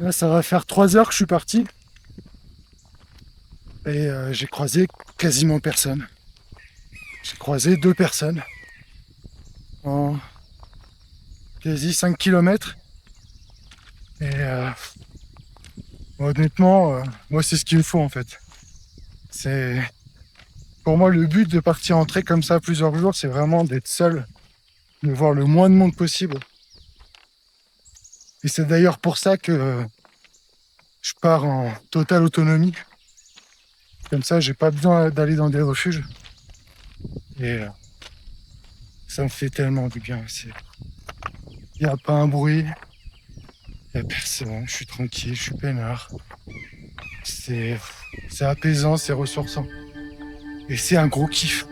Là, ça va faire 3 heures que je suis parti et j'ai croisé quasiment personne. J'ai croisé 2 personnes en quasi 5 kilomètres. Et honnêtement, moi, c'est ce qu'il me faut en fait. C'est Pour moi, le but de partir en trek comme ça plusieurs jours, c'est vraiment d'être seul, de voir le moins de monde possible. Et c'est d'ailleurs pour ça que je pars en totale autonomie. Comme ça, j'ai pas besoin d'aller dans des refuges. Et ça me fait tellement du bien. Il n'y a pas un bruit, il n'y a personne, je suis tranquille, je suis peinard. C'est apaisant, c'est ressourçant. Et c'est un gros kiff.